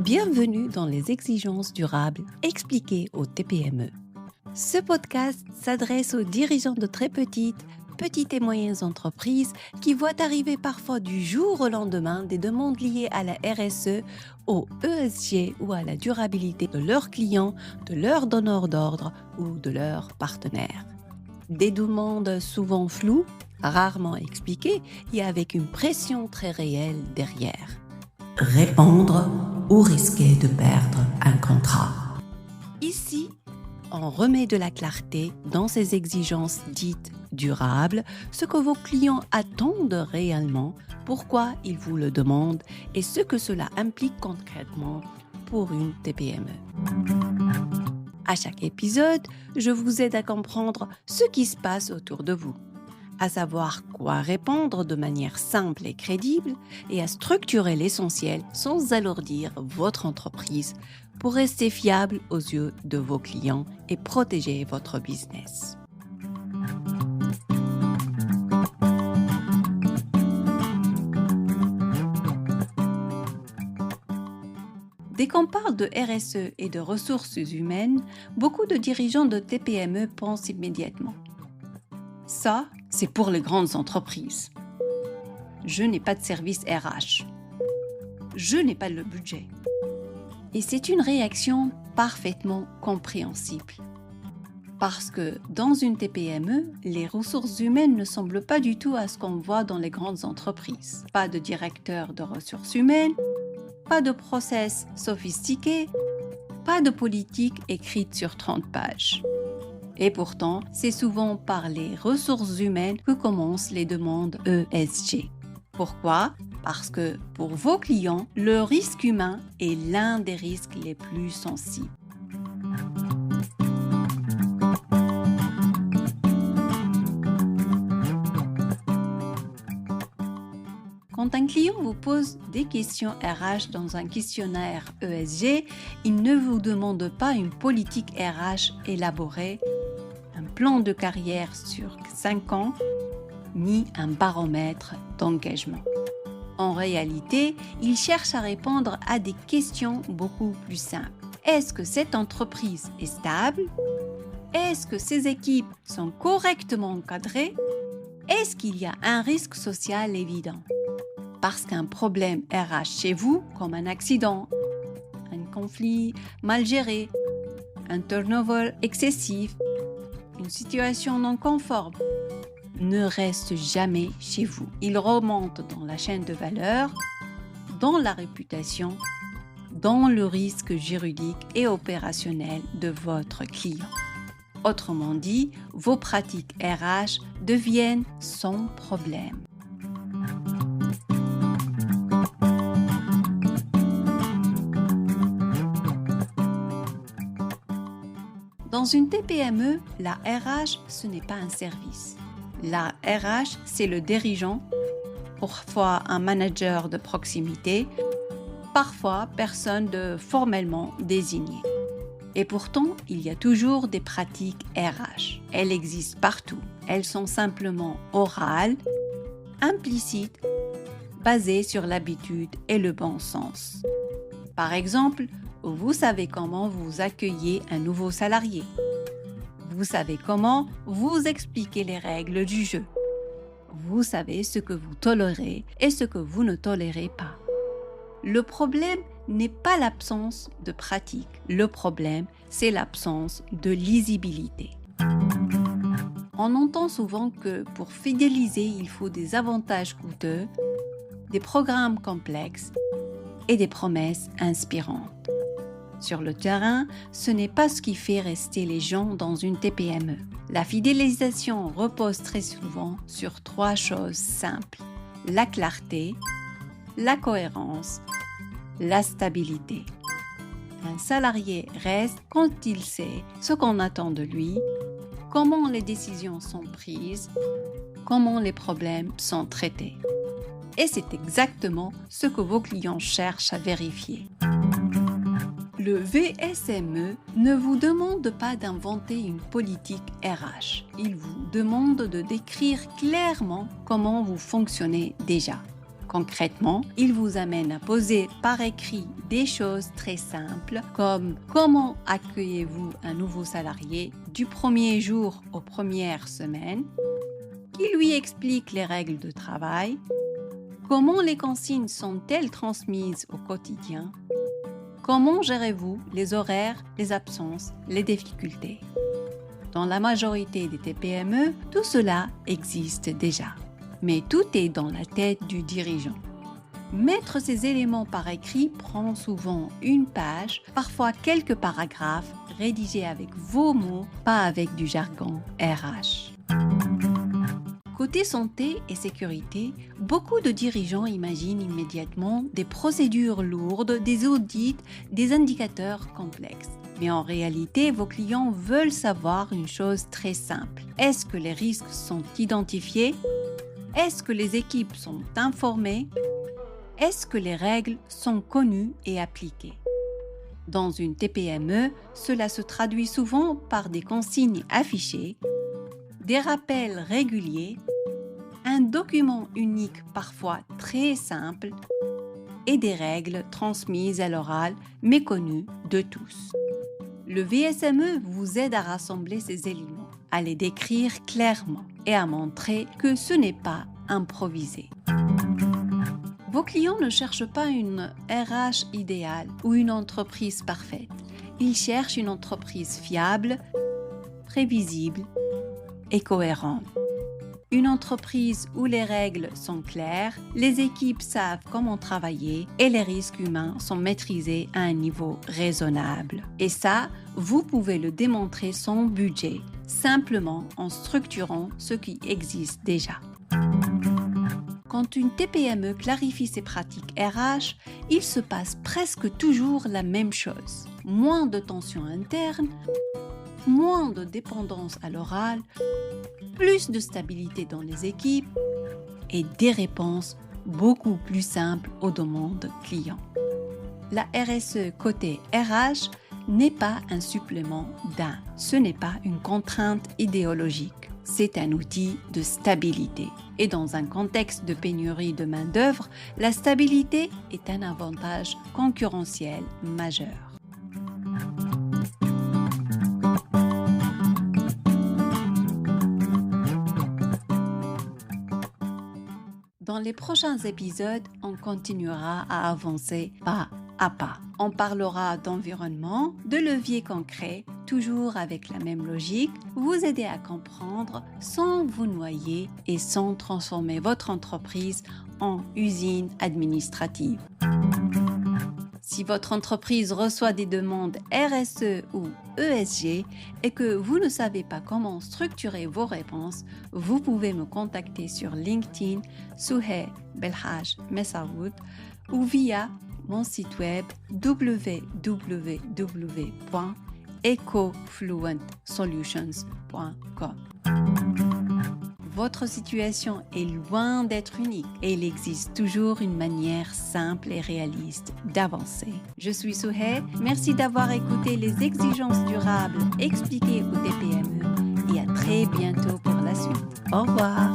Bienvenue dans les exigences durables expliquées aux TPME. Ce podcast s'adresse aux dirigeants de très petites et moyennes entreprises qui voient arriver parfois du jour au lendemain des demandes liées à la RSE, au ESG ou à la durabilité de leurs clients, de leurs donneurs d'ordre ou de leurs partenaires. Des demandes souvent floues, rarement expliquées et avec une pression très réelle derrière. Répondre ou risquer de perdre un contrat. Ici, on remet de la clarté dans ces exigences dites durables, ce que vos clients attendent réellement, pourquoi ils vous le demandent et ce que cela implique concrètement pour une TPME. À chaque épisode, je vous aide à comprendre ce qui se passe autour de vous, à savoir quoi répondre de manière simple et crédible et à structurer l'essentiel sans alourdir votre entreprise pour rester fiable aux yeux de vos clients et protéger votre business. Dès qu'on parle de RSE et de ressources humaines, beaucoup de dirigeants de TPME pensent immédiatement. Ça, c'est pour les grandes entreprises. Je n'ai pas de service RH. Je n'ai pas le budget. Et c'est une réaction parfaitement compréhensible. Parce que dans une TPME, les ressources humaines ne semblent pas du tout à ce qu'on voit dans les grandes entreprises. Pas de directeur de ressources humaines, pas de process sophistiqué, pas de politique écrite sur 30 pages. Et pourtant, c'est souvent par les ressources humaines que commencent les demandes ESG. Pourquoi ? Parce que pour vos clients, le risque humain est l'un des risques les plus sensibles. Quand un client vous pose des questions RH dans un questionnaire ESG, il ne vous demande pas une politique RH élaborée, un plan de carrière sur 5 ans, ni un baromètre d'engagement. En réalité, il cherche à répondre à des questions beaucoup plus simples. Est-ce que cette entreprise est stable ? Est-ce que ses équipes sont correctement encadrées ? Est-ce qu'il y a un risque social évident ? Parce qu'un problème RH chez vous, comme un accident, un conflit mal géré, un turnover excessif, une situation non conforme, ne reste jamais chez vous. Il remonte dans la chaîne de valeur, dans la réputation, dans le risque juridique et opérationnel de votre client. Autrement dit, vos pratiques RH deviennent son problème. Dans une TPME, la RH, ce n'est pas un service. La RH, c'est le dirigeant, parfois un manager de proximité, parfois personne de formellement désignée. Et pourtant, il y a toujours des pratiques RH. Elles existent partout. Elles sont simplement orales, implicites, basées sur l'habitude et le bon sens. Par exemple, vous savez comment vous accueillez un nouveau salarié. Vous savez comment vous expliquez les règles du jeu. Vous savez ce que vous tolérez et ce que vous ne tolérez pas. Le problème n'est pas l'absence de pratique. Le problème, c'est l'absence de lisibilité. On entend souvent que pour fidéliser, il faut des avantages coûteux, des programmes complexes et des promesses inspirantes. Sur le terrain, ce n'est pas ce qui fait rester les gens dans une TPME. La fidélisation repose très souvent sur 3 choses simples: la clarté, la cohérence, la stabilité. Un salarié reste quand il sait ce qu'on attend de lui, comment les décisions sont prises, comment les problèmes sont traités. Et c'est exactement ce que vos clients cherchent à vérifier. Le VSME ne vous demande pas d'inventer une politique RH. Il vous demande de décrire clairement comment vous fonctionnez déjà. Concrètement, il vous amène à poser par écrit des choses très simples comme comment accueillez-vous un nouveau salarié du premier jour aux premières semaines, qui lui explique les règles de travail, comment les consignes sont-elles transmises au quotidien, comment gérez-vous les horaires, les absences, les difficultés. Dans la majorité des TPME, tout cela existe déjà. Mais tout est dans la tête du dirigeant. Mettre ces éléments par écrit prend souvent une page, parfois quelques paragraphes, rédigés avec vos mots, pas avec du jargon RH. Côté santé et sécurité, beaucoup de dirigeants imaginent immédiatement des procédures lourdes, des audits, des indicateurs complexes. Mais en réalité, vos clients veulent savoir une chose très simple. Est-ce que les risques sont identifiés ? Est-ce que les équipes sont informées? Est-ce que les règles sont connues et appliquées? Dans une TPME, cela se traduit souvent par des consignes affichées, des rappels réguliers, un document unique parfois très simple et des règles transmises à l'oral mais connues de tous. Le VSME vous aide à rassembler ces éléments, à les décrire clairement et à montrer que ce n'est pas improvisé. Vos clients ne cherchent pas une RH idéale ou une entreprise parfaite. Ils cherchent une entreprise fiable, prévisible et cohérente. Une entreprise où les règles sont claires, les équipes savent comment travailler et les risques humains sont maîtrisés à un niveau raisonnable. Et ça, vous pouvez le démontrer sans budget, simplement en structurant ce qui existe déjà. Quand une TPME clarifie ses pratiques RH, il se passe presque toujours la même chose. Moins de tensions internes, moins de dépendance à l'oral, plus de stabilité dans les équipes et des réponses beaucoup plus simples aux demandes clients. La RSE côté RH n'est pas un supplément d'un, ce n'est pas une contrainte idéologique, c'est un outil de stabilité. Et dans un contexte de pénurie de main-d'œuvre, la stabilité est un avantage concurrentiel majeur. Dans les prochains épisodes, on continuera à avancer pas à pas. On parlera d'environnement, de leviers concrets, toujours avec la même logique, vous aider à comprendre sans vous noyer et sans transformer votre entreprise en usine administrative. Si votre entreprise reçoit des demandes RSE ou ESG et que vous ne savez pas comment structurer vos réponses, vous pouvez me contacter sur LinkedIn, Souheh Belhaj Messaoud ou via mon site web www.ecofluentsolutions.com. Votre situation est loin d'être unique et il existe toujours une manière simple et réaliste d'avancer. Je suis Souheh, merci d'avoir écouté les exigences durables expliquées au TPME et à très bientôt pour la suite. Au revoir.